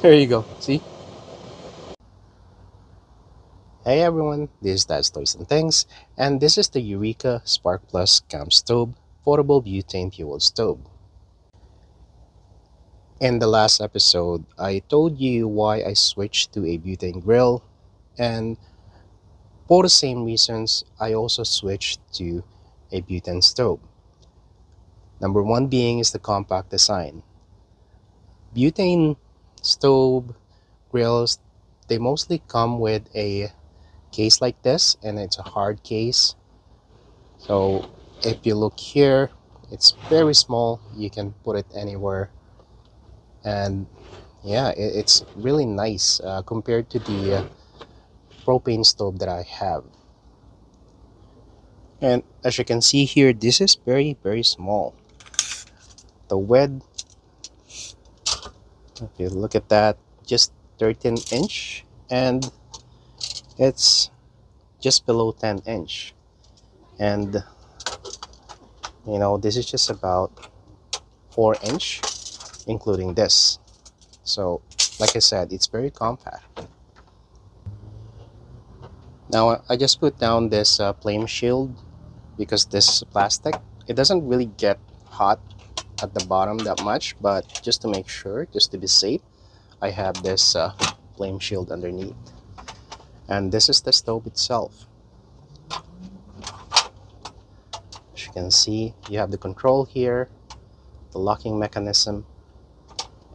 There you go. See? Hey everyone, this is Dad's Toys and Things, and this is the Eureka SPRK Camp Stove Portable Butane Fuel Stove. In the last episode, I told you why I switched to a butane grill, and for the same reasons, I also switched to a butane stove. Number one being is the compact design. Butane stove grills, they mostly come with a case like this, and it's a hard case. So if you look here, it's very small. You can put it anywhere, and yeah, it's really nice compared to the propane stove that I have. And as you can see here, this is very small. The width, if you look at that, just 13-inch, and it's just below 10-inch. And this is just about 4-inch, including this. So like I said, it's very compact. Now I just put down this flame shield because this is plastic. It doesn't really get hot at the bottom that much, but just to make sure, just to be safe, I have this flame shield underneath. And this is the stove itself. As you can see, you have the control here, the locking mechanism,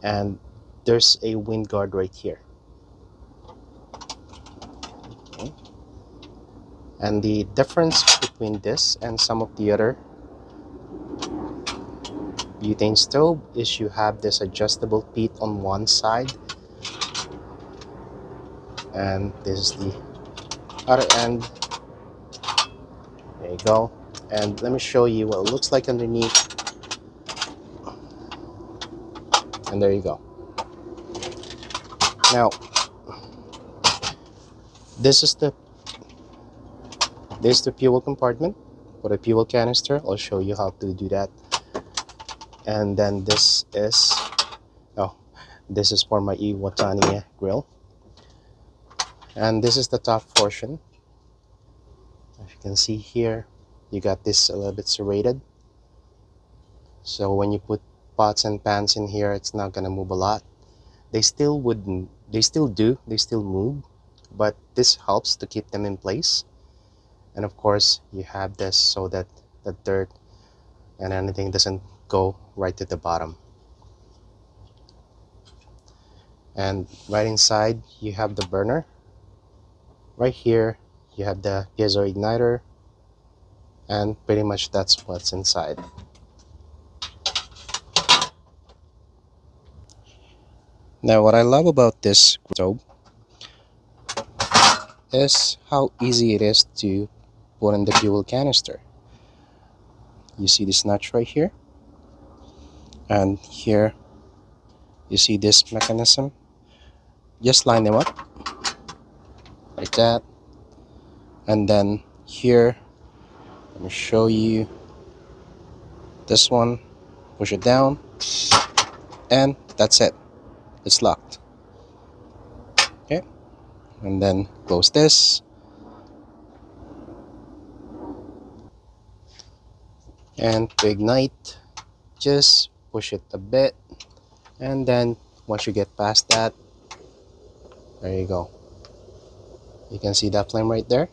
and there's a wind guard right here. Okay. And the difference between this and some of the other butane stove is you have this adjustable peak on one side, and this is the other end. There you go. And let me show you what it looks like underneath. And there you go. Now this is the fuel compartment for the fuel canister. I'll show you how to do that. And then this is for my Butane grill. And this is the top portion. As you can see here, you got this a little bit serrated, so when you put pots and pans in here, it's not gonna move a lot. They still move, but this helps to keep them in place. And of course, you have this so that the dirt and anything doesn't go right to the bottom. And right inside, you have the burner. Right here, you have the piezo igniter, and pretty much that's what's inside. Now, what I love about this stove is how easy it is to put in the fuel canister. You see this notch right here, and here you see this mechanism. Just line them up like that, and then here, let me show you this one. Push it down, and that's it. It's locked. Okay, and then close this, and to ignite, just push it a bit, and then once you get past that, there you go. You can see that flame right there.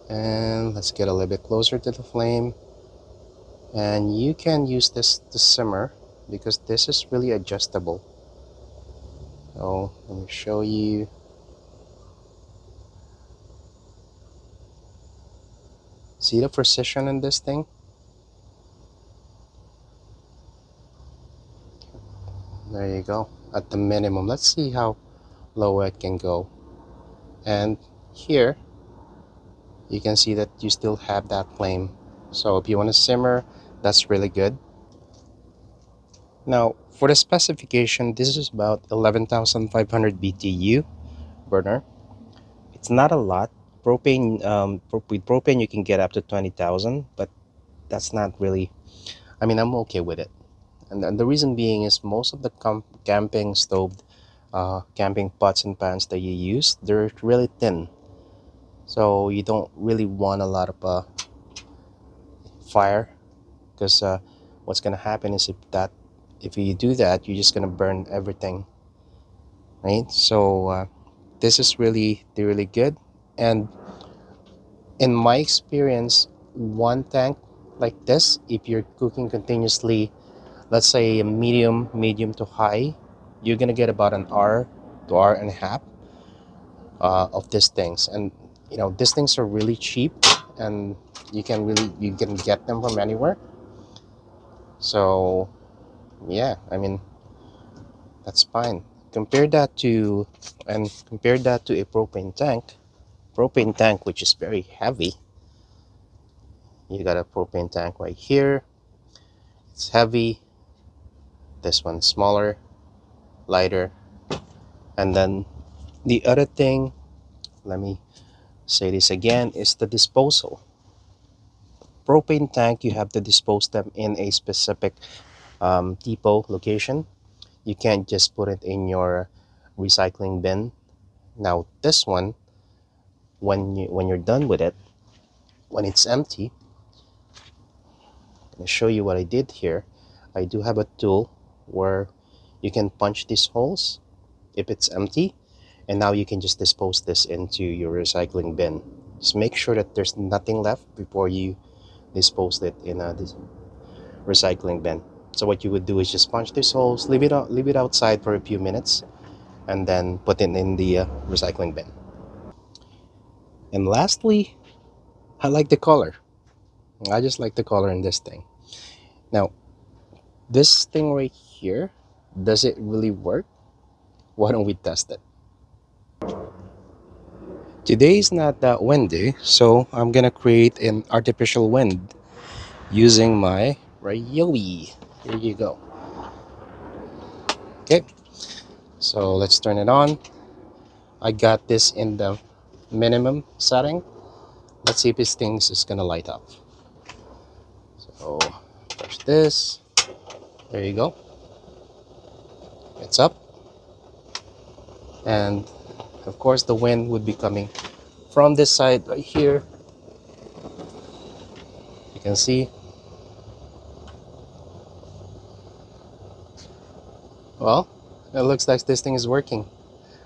And let's get a little bit closer to the flame, and you can use this to simmer because this is really adjustable. So let me show you. See the precision in this thing? There you go. At the minimum, let's see how low it can go. And here you can see that you still have that flame. So if you want to simmer, that's really good. Now for the specification, this is about 11,500 BTU burner. It's not a lot. Propane, with propane you can get up to 20,000, but that's not really, I'm okay with it. And the reason being is most of the camping stove, camping pots and pans that you use, they're really thin. So you don't really want a lot of fire, because what's gonna happen is if you do that, you're just gonna burn everything, right? So this is really good. And in my experience, one tank like this, if you're cooking continuously, let's say a medium to high, you're gonna get about an hour to hour and a half of these things. And these things are really cheap, and you can get them from anywhere. So yeah, I mean, that's fine. Compare that to a propane tank, which is very heavy. You got a propane tank right here. It's heavy. This one's smaller, lighter. And then the other thing, let me say this again, is the disposal. Propane tank, you have to dispose them in a specific depot location. You can't just put it in your recycling bin. Now this one, when you're done with it, when it's empty, I'm gonna show you what I did here. I do have a tool where you can punch these holes if it's empty, and now you can just dispose this into your recycling bin. Just make sure that there's nothing left before you dispose it in this recycling bin. So what you would do is just punch these holes, leave it outside for a few minutes, and then put it in the recycling bin. And lastly, I like the color. I just like the color in this thing. Now, this thing right here, does it really work? Why don't we test it? Today is not that windy, so I'm gonna create an artificial wind using my Ryobi. Here you go. Okay, so let's turn it on. I got this in the minimum setting. Let's see if this thing is gonna light up. So push this. There you go. It's up. And of course the wind would be coming from this side right here. You can see. Well, it looks like this thing is working,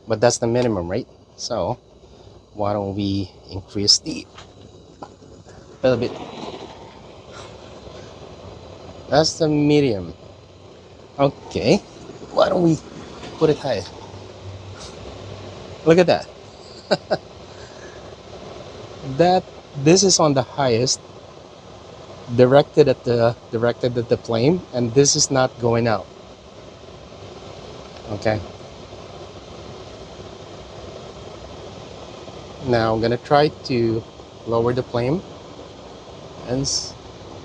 but that's the minimum, right? So why don't we increase the a little bit? That's the medium. Okay, why don't we put it high? Look at that. That this is on the highest, directed at the flame, and this is not going out. Okay. Now I'm gonna try to lower the flame, and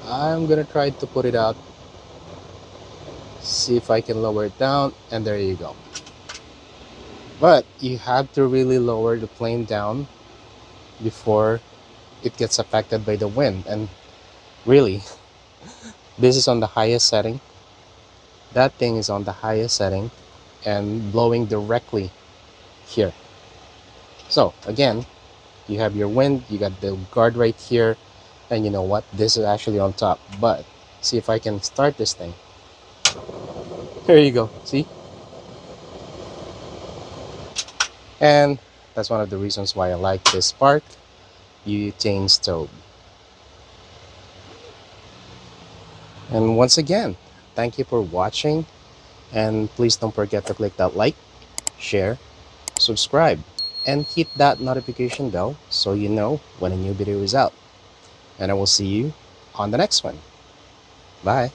I'm gonna try to put it out. See if I can lower it down, and there you go. But you have to really lower the flame down before it gets affected by the wind. And really, this is on the highest setting. That thing is on the highest setting and blowing directly here. So again, you have your wind, you got the guard right here, and you know what? This is actually on top. But see if I can start this thing. There you go. See? And that's one of the reasons why I like this Spark butane stove. And once again, thank you for watching, and please don't forget to click that like, share, subscribe, and hit that notification bell so you know when a new video is out. And I will see you on the next one. Bye.